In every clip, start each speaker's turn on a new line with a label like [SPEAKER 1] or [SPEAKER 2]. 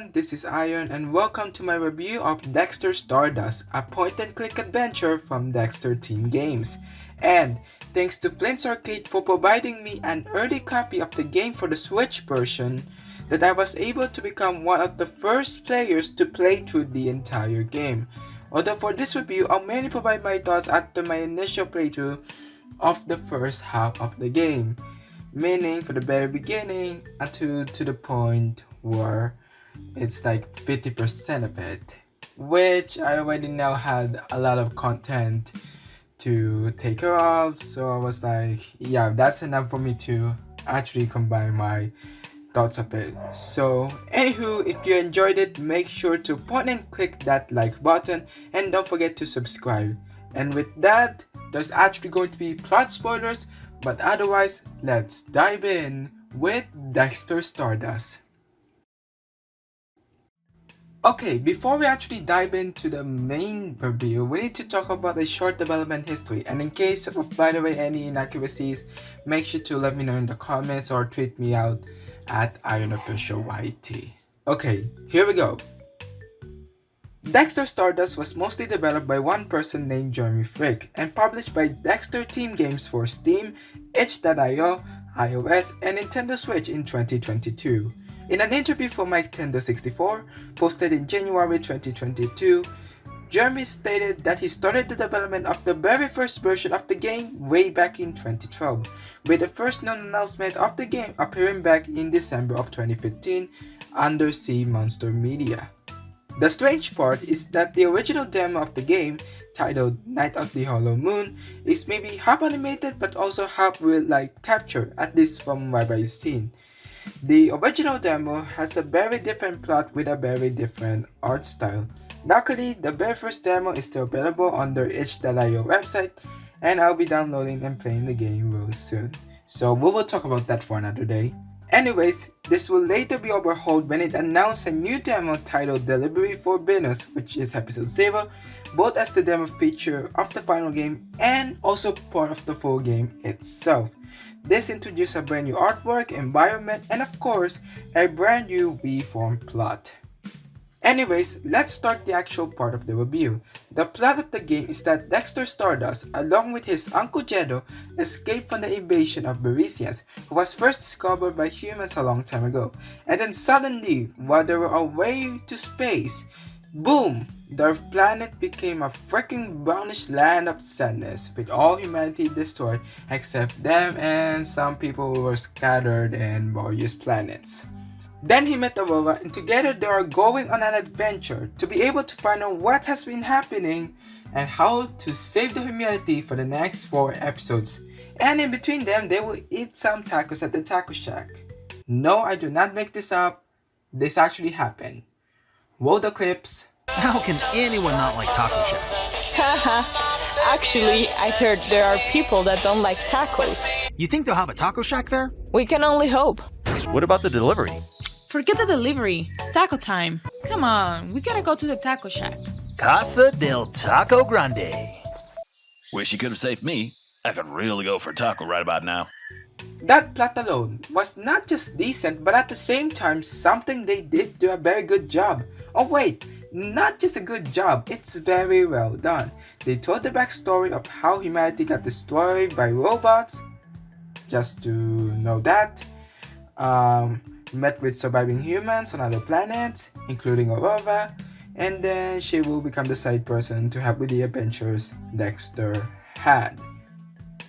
[SPEAKER 1] everyone, this is Iron and welcome to my review of Dexter Stardust, a point-and-click adventure from Dexter Team Games. And thanks to Flynn's Arcade for providing me an early copy of the game for the Switch version, that I was able to become one of the first players to play through the entire game. Although for this review, I'll mainly provide my thoughts after my initial playthrough of the first half of the game. Meaning from the very beginning until to the point where it's like 50% of it, which I already now had a lot of content to take care of, so I was like, yeah, that's enough for me to actually combine my thoughts of it. So anywho, if you enjoyed it, make sure to point and click that like button and don't forget to subscribe. And with that, there's actually going to be plot spoilers, but otherwise, let's dive in with Dexter Stardust. Okay, before we actually dive into the main review, we need to talk about a short development history, and in case of, by the way, any inaccuracies, make sure to let me know in the comments or tweet me out at IronOfficialYT. Okay, here we go. Dexter Stardust was mostly developed by one person named Jeremy Frick and published by Dexter Team Games for Steam, itch.io, iOS, and Nintendo Switch in 2022. In an interview for Nintendo 64, posted in January 2022, Jeremy stated that he started the development of the very first version of the game way back in 2012, with the first known announcement of the game appearing back in December of 2015 under Sea Monster Media. The strange part is that the original demo of the game, titled Night of the Hollow Moon, is maybe half animated but also half real-like capture, at least from what I've seen. The original demo has a very different plot with a very different art style. Luckily, the very first demo is still available on their itch.io website, and I'll be downloading and playing the game real soon. So we will talk about that for another day. Anyways, this will later be overhauled when it announced a new demo titled Delivery for Venus, which is episode 0, both as the demo feature of the final game and also part of the full game itself. This introduced a brand new artwork, environment, and of course, a brand new V-form plot. Anyways, let's start the actual part of the review. The plot of the game is that Dexter Stardust, along with his Uncle Jedo, escaped from the invasion of Berisians, who was first discovered by humans a long time ago. And then suddenly, while they were away to space, boom! Their planet became a freaking brownish land of sadness, with all humanity destroyed except them and some people who were scattered in various planets. Then he met Aurora, and together they are going on an adventure to be able to find out what has been happening and how to save the humanity for the next 4 episodes. And in between them, they will eat some tacos at the taco shack. No, I do not make this up. This actually happened. Roll the clips.
[SPEAKER 2] How can anyone not like Taco Shack?
[SPEAKER 3] Haha, actually, I've heard there are people that don't like tacos.
[SPEAKER 2] You think they'll have a Taco Shack there?
[SPEAKER 3] We can only hope.
[SPEAKER 4] What about the delivery?
[SPEAKER 5] Forget the delivery. It's taco time. Come on, we gotta go to the taco shack.
[SPEAKER 4] Casa del Taco Grande. Wish you could have saved me. I could really go for taco right about now.
[SPEAKER 1] That plot alone was not just decent, but at the same time something they did do a very good job. Oh wait, not just a good job, it's very well done. They told the backstory of how humanity got destroyed by robots, just to know that. Met with surviving humans on other planets, including Aurora, and then she will become the side person to help with the adventures Dexter had.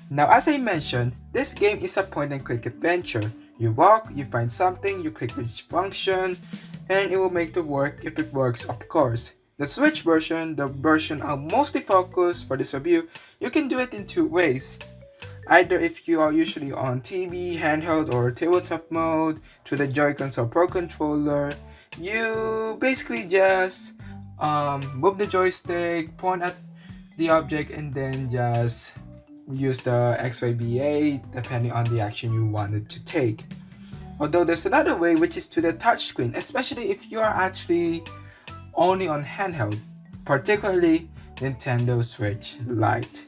[SPEAKER 1] Now, as I mentioned, this game is a point-and-click adventure. You walk, you find something, you click which function, and it will make it work if it works, of course. The Switch version, the version I'll mostly focus for this review, you can do it in 2 ways. Either if you are usually on TV, handheld, or tabletop mode, through the Joy-Cons or Pro Controller, you basically just move the joystick, point at the object, and then just use the XYBA depending on the action you wanted to take. Although there's another way, which is to the touchscreen, especially if you are actually only on handheld, particularly Nintendo Switch Lite.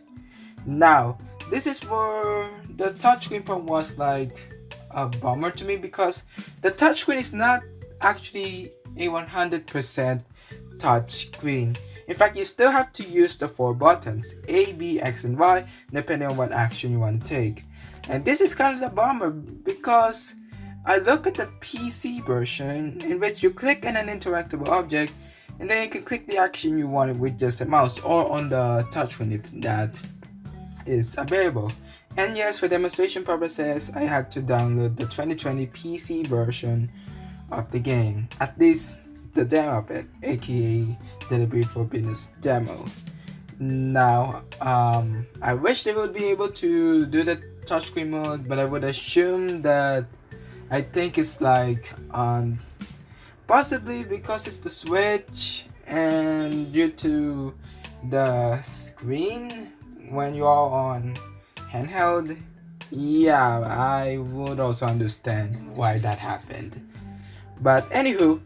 [SPEAKER 1] Now, this is where the touchscreen part was like a bummer to me, because the touchscreen is not actually a 100% touch screen. In fact, you still have to use the 4 buttons A, B, X, and Y depending on what action you want to take. And this is kind of the bummer because I look at the PC version in which you click on an interactable object and then you can click the action you want with just a mouse or on the touchscreen if that is available. And yes, for demonstration purposes, I had to download the 2020 PC version of the game, at least the demo of it, aka Delivery for Business demo. Now, I wish they would be able to do the touchscreen mode, but I would assume that I think it's like possibly because it's the Switch and due to the screen when you are on handheld. Yeah, I would also understand why that happened. But anywho,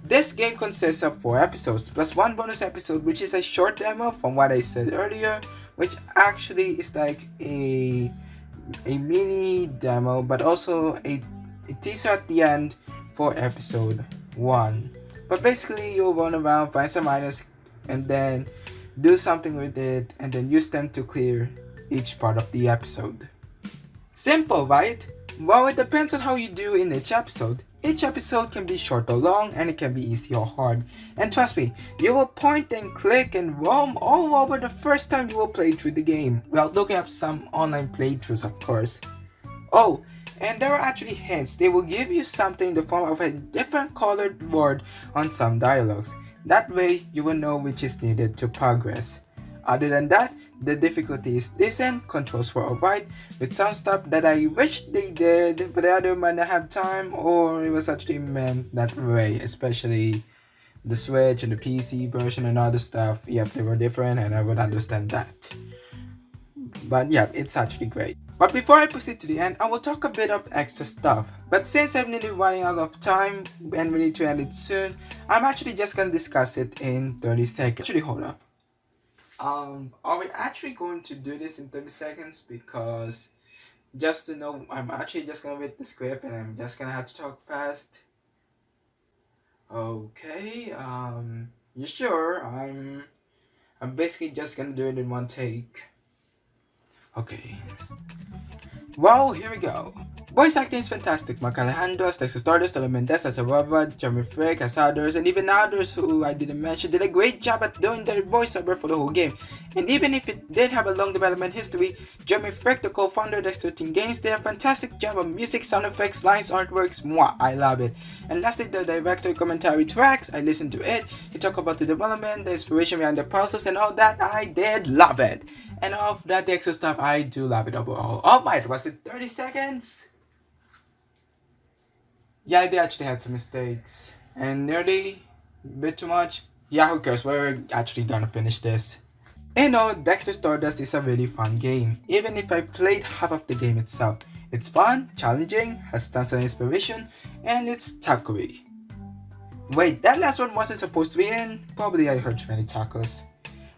[SPEAKER 1] this game consists of 4 episodes plus 1 bonus episode, which is a short demo from what I said earlier, which actually is like a mini demo but also a teaser at the end for episode 1. But basically you'll run around, find some items, and then do something with it and then use them to clear each part of the episode. Simple, right? Well, it depends on how you do in each episode. Each episode can be short or long, and it can be easy or hard. And trust me, you will point and click and roam all over the first time you will play through the game, while looking up some online playthroughs, of course. Oh, and there are actually hints. They will give you something in the form of a different colored word on some dialogues. That way, you will know which is needed to progress. Other than that, the difficulty is decent, controls were alright, with some stuff that I wish they did, but the other might not have time, or it was actually meant that way, especially the Switch and the PC version and other stuff. Yep, they were different and I would understand that. But yeah, it's actually great. But before I proceed to the end, I will talk a bit of extra stuff. But since I'm nearly running out of time and we need to end it soon, I'm actually just gonna discuss it in 30 seconds. Actually, hold up. Are we actually going to do this in 30 seconds? Because just to know, I'm actually just gonna read the script and I'm just gonna have to talk fast. Okay, you sure? I'm basically just gonna do it in one take. Okay. Well, here we go. Voice acting is fantastic. Mark Alejandro as Dexter Stardust, Tolo Mendez as a robot, Jeremy Frick as others, and even others who I didn't mention did a great job at doing their voiceover for the whole game. And even if it did have a long development history, Jeremy Frick, the co-founder of Dexter Team Games, did a fantastic job of music, sound effects, lines, artworks. Mwah, I love it. And lastly, the director commentary tracks, I listened to it. He talked about the development, the inspiration behind the process, and all that. I did love it. And all of that extra stuff, I do love it overall. Alright, was it 30 seconds? Yeah, they actually had some mistakes. And nearly a bit too much. Yeah, who cares? We're actually gonna finish this. You know, Dexter Stardust is a really fun game, even if I played half of the game itself. It's fun, challenging, has tons of inspiration, and it's taco-y. Wait, that last one wasn't supposed to be in? Probably I heard too many tacos.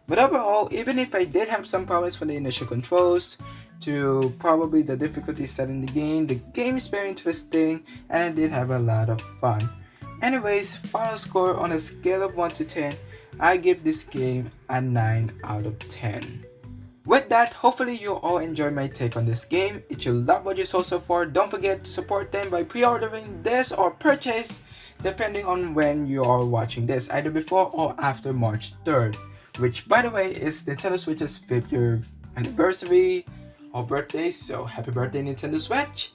[SPEAKER 1] But overall, even if I did have some problems from the initial controls to probably the difficulty set in the game is very interesting and I did have a lot of fun. Anyways, final score on a scale of 1 to 10, I give this game a 9 out of 10. With that, hopefully you all enjoyed my take on this game. If you love what you saw so far, don't forget to support them by pre-ordering this or purchase depending on when you are watching this, either before or after March 3rd. Which, by the way, is Nintendo Switch's 5th year anniversary or birthday, so happy birthday Nintendo Switch.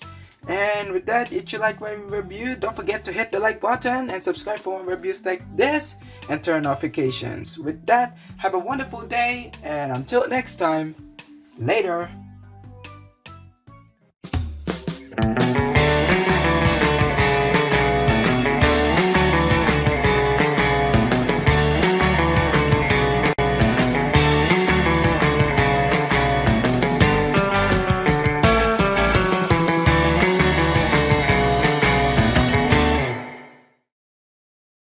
[SPEAKER 1] And with that, if you like my review, don't forget to hit the like button and subscribe for more reviews like this and turn notifications. With that, have a wonderful day and until next time, later.